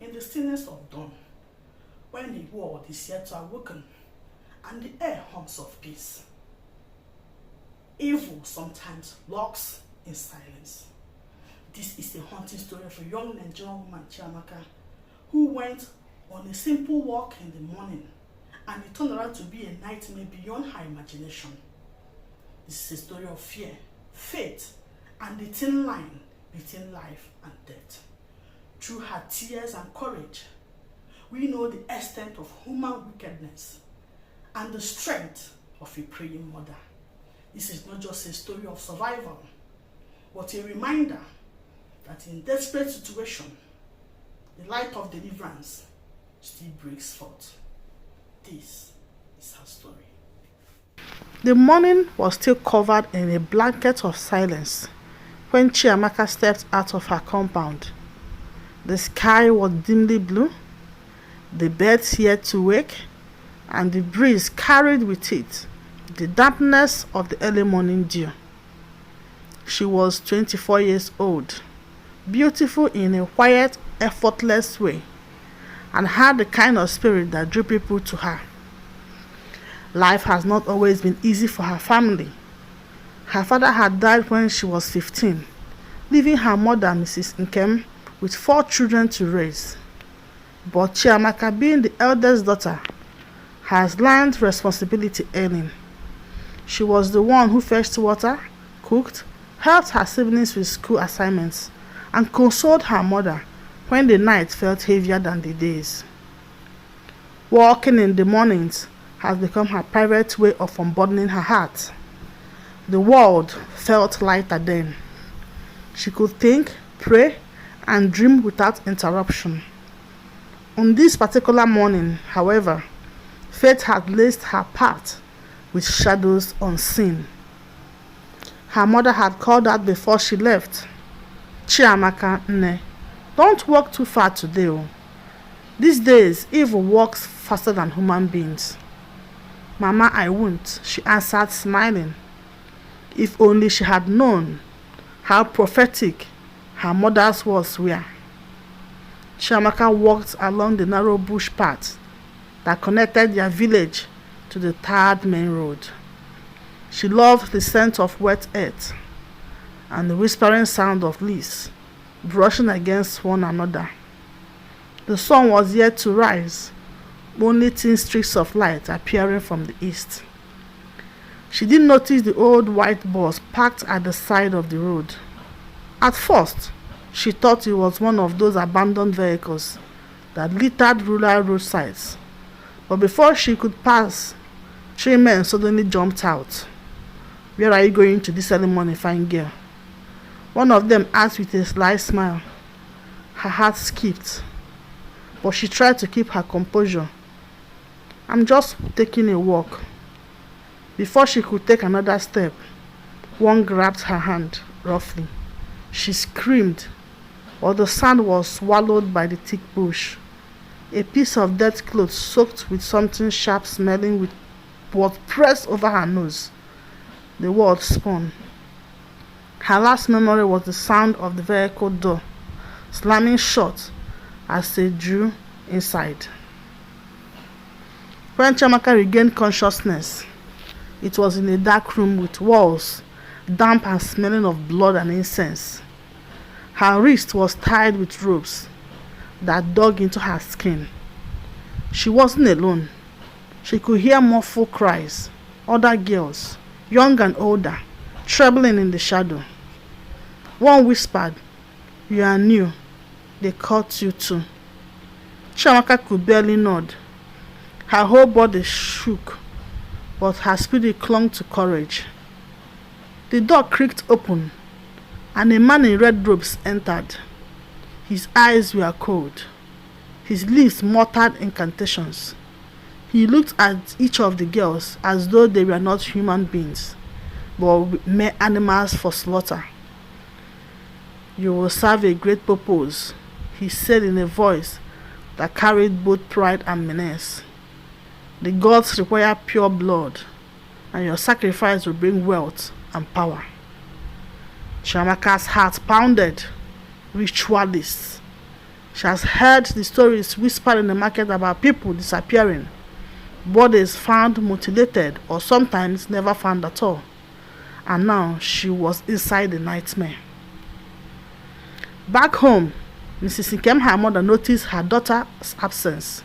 in the stillness of dawn, when the world is yet to awaken and the air hums of peace. Evil sometimes lurks in silence. This is a haunting story of a young Nigerian woman, Chiamaka, who went on a simple walk in the morning and it turned out to be a nightmare beyond her imagination. This is a story of fear, faith, and the thin line between life and death. Through her tears and courage, we know the extent of human wickedness and the strength of a praying mother. This is not just a story of survival, but a reminder that in desperate situation, the light of deliverance still breaks forth. This is her story. The morning was still covered in a blanket of silence when Chiamaka stepped out of her compound. The sky was dimly blue, the birds yet to wake, and the breeze carried with it the dampness of the early morning dew. She was 24 years old, beautiful in a quiet, effortless way, and had the kind of spirit that drew people to her. Life has not always been easy for her family. Her father had died when she was 15, leaving her mother, Mrs. Nkem, with 4 children to raise. But Chiamaka, being the eldest daughter, has learned responsibility early. She was the one who fetched water, cooked, helped her siblings with school assignments, and consoled her mother when the night felt heavier than the days. Walking in the mornings has become her private way of unburdening her heart. The world felt lighter then. She could think, pray, and dream without interruption. On this particular morning, however, fate had laced her path with shadows unseen. Her mother had called out before she left, "Chiamaka, Nne, don't walk too far today. Oh. These days, evil walks faster than human beings." "Mama, I won't," she answered, smiling. If only she had known how prophetic her mother's words were. Chiamaka walked along the narrow bush path that connected their village to the tarred main road. She loved the scent of wet earth and the whispering sound of leaves brushing against one another. The sun was yet to rise, only thin streaks of light appearing from the east. She didn't notice the old white bus parked at the side of the road. At first, she thought it was one of those abandoned vehicles that littered rural roadsides. But before she could pass, 3 men suddenly jumped out. "Where are you going to this early morning, fine girl?" One of them asked with a sly smile. Her heart skipped, but she tried to keep her composure. "I'm just taking a walk." Before she could take another step, one grabbed her hand roughly. She screamed, but the sound was swallowed by the thick bush. A piece of dead cloth soaked with something sharp smelling was pressed over her nose. The world spun. Her last memory was the sound of the vehicle door slamming shut as they drew inside. When Chiamaka regained consciousness, it was in a dark room with walls damp and smelling of blood and incense. Her wrist was tied with ropes that dug into her skin. She wasn't alone. She could hear muffled cries, other girls, young and older, trembling in the shadow. One whispered, "You are new. They caught you too." Chiamaka could barely nod. Her whole body shook, but her spirit clung to courage. The door creaked open, and a man in red robes entered. His eyes were cold. His lips muttered incantations. He looked at each of the girls as though they were not human beings, but mere animals for slaughter. "You will serve a great purpose," he said in a voice that carried both pride and menace. "The gods require pure blood, and your sacrifice will bring wealth and power." Chiamaka's heart pounded. Ritualists. She has heard the stories whispered in the market about people disappearing, bodies found mutilated or sometimes never found at all. And now she was inside the nightmare. Back home, Mrs. Nkem, her mother, noticed her daughter's absence.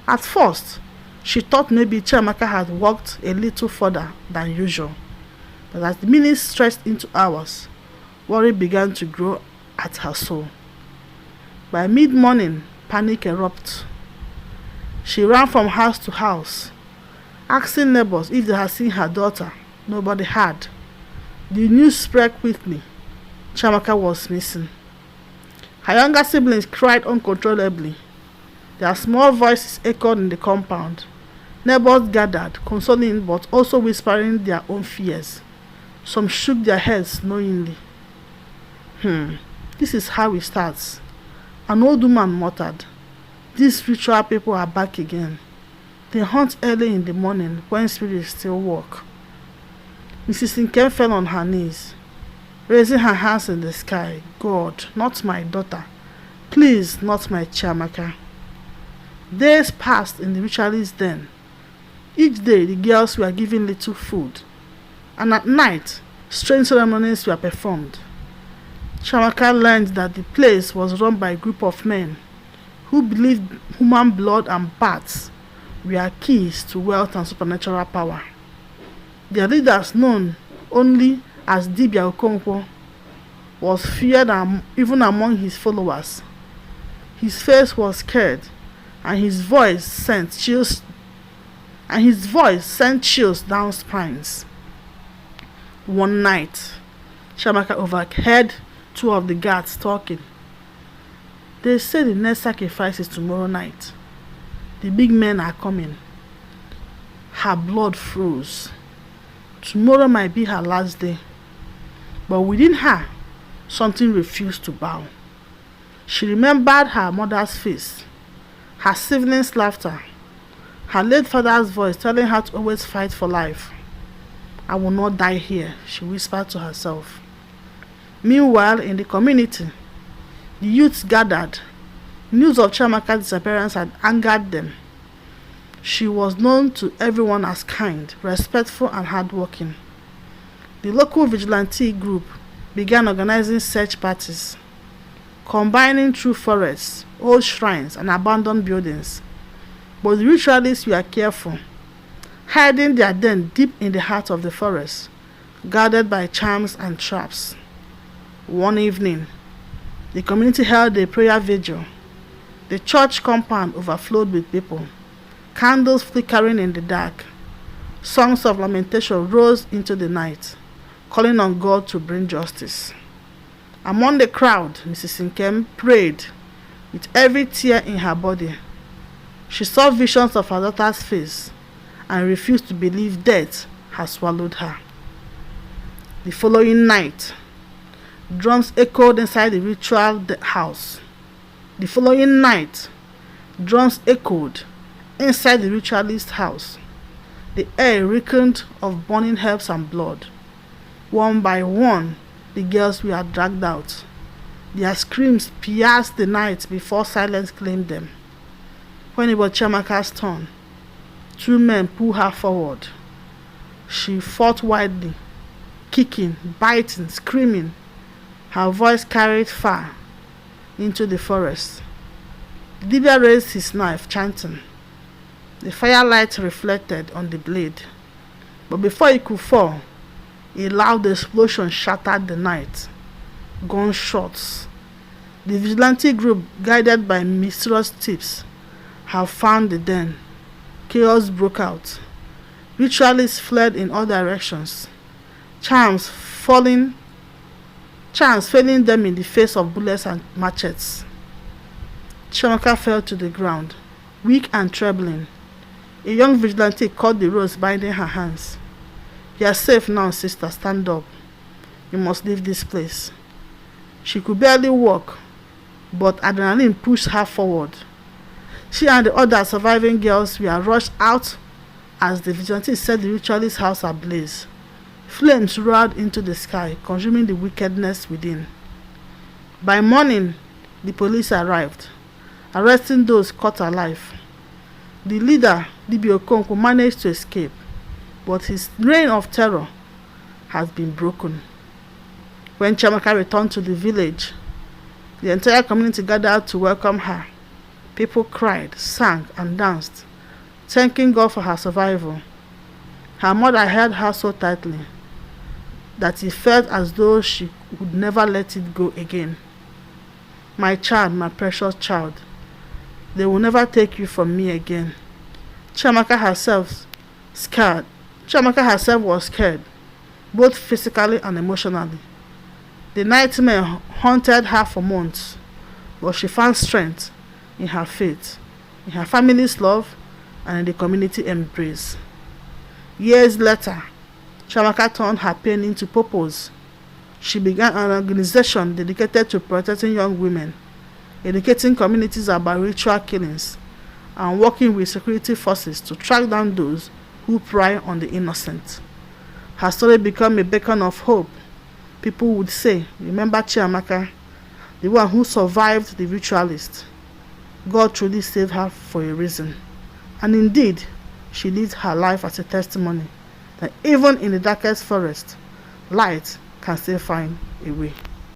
At first, she thought maybe Chiamaka had walked a little further than usual. But as the minutes stretched into hours, worry began to grow at her soul. By mid-morning, panic erupted. She ran from house to house, asking neighbors if they had seen her daughter. Nobody had. The news spread quickly. Chiamaka was missing. Her younger siblings cried uncontrollably. Their small voices echoed in the compound. Neighbors gathered, consoling but also whispering their own fears. Some shook their heads knowingly. This is how it starts. An old woman muttered. These ritual people are back again. They hunt early in the morning when spirits still walk. Mrs. Nkem fell on her knees, raising her hands in the sky. God, not my daughter. Please, not my Chiamaka. Days passed in the ritualist den. Each day the girls were given little food, and at night strange ceremonies were performed. Chiamaka learned that the place was run by a group of men who believed human blood and bats were keys to wealth and supernatural power. Their leaders, known only as Dibia Okonkwo, was feared even among his followers. His face was scared, and his voice sent chills down spines. One night, Chiamaka overheard two of the guards talking. They say the next sacrifice is tomorrow night. The big men are coming. Her blood froze. Tomorrow might be her last day. But within her, something refused to bow. She remembered her mother's face, her siblings' laughter, her late father's voice telling her to always fight for life. I will not die here, she whispered to herself. Meanwhile, in the community, the youths gathered. News of Chiamaka's disappearance had angered them. She was known to everyone as kind, respectful, and hardworking. The local vigilante group began organizing search parties, combining through forests, old shrines, and abandoned buildings. But the ritualists were careful, hiding their den deep in the heart of the forest, guarded by charms and traps. One evening, the community held a prayer vigil. The church compound overflowed with people, candles flickering in the dark. Songs of lamentation rose into the night, calling on God to bring justice. Among the crowd, Mrs. Nkem prayed with every tear in her body. She saw visions of her daughter's face and refused to believe death had swallowed her. The following night, drums echoed inside the ritual house. The following night, drums echoed inside the ritualist house. The air reeked of burning herbs and blood. One by one, the girls were dragged out. Their screams pierced the night before silence claimed them. When it was Chiamaka's turn, two men pulled her forward. She fought wildly, kicking, biting, screaming. Her voice carried far into the forest. Dibia raised his knife, chanting. The firelight reflected on the blade. But before it could fall, a loud explosion shattered the night. Gunshots. The vigilante group, guided by mysterious tips, have found the den. Chaos broke out. Ritualists fled in all directions, charms failing them in the face of bullets and machetes. Chiamaka fell to the ground, weak and trembling. A young vigilante caught the ropes binding her hands. You are safe now, sister. Stand up. You must leave this place. She could barely walk, but adrenaline pushed her forward. She and the other surviving girls were rushed out as the vigilante set the ritualist house ablaze. Flames roared into the sky, consuming the wickedness within. By morning, the police arrived. arresting those caught alive. The leader, Dibia Okonkwo, managed to escape, but his reign of terror has been broken. When Chiamaka returned to the village, the entire community gathered to welcome her. People cried, sang, and danced, thanking God for her survival. Her mother held her so tightly that it felt as though she would never let it go again. My child, my precious child, they will never take you from me again. Chiamaka herself was scared, both physically and emotionally. The nightmare haunted her for months, but she found strength in her faith, in her family's love, and in the community embrace. Years later, Chiamaka turned her pain into purpose. She began an organization dedicated to protecting young women, educating communities about ritual killings, and working with security forces to track down those who prey on the innocent. Her story became a beacon of hope. People would say, remember Chiamaka, the one who survived the ritualist. God truly saved her for a reason. And indeed, she lived her life as a testimony that even in the darkest forest, light can still find a way.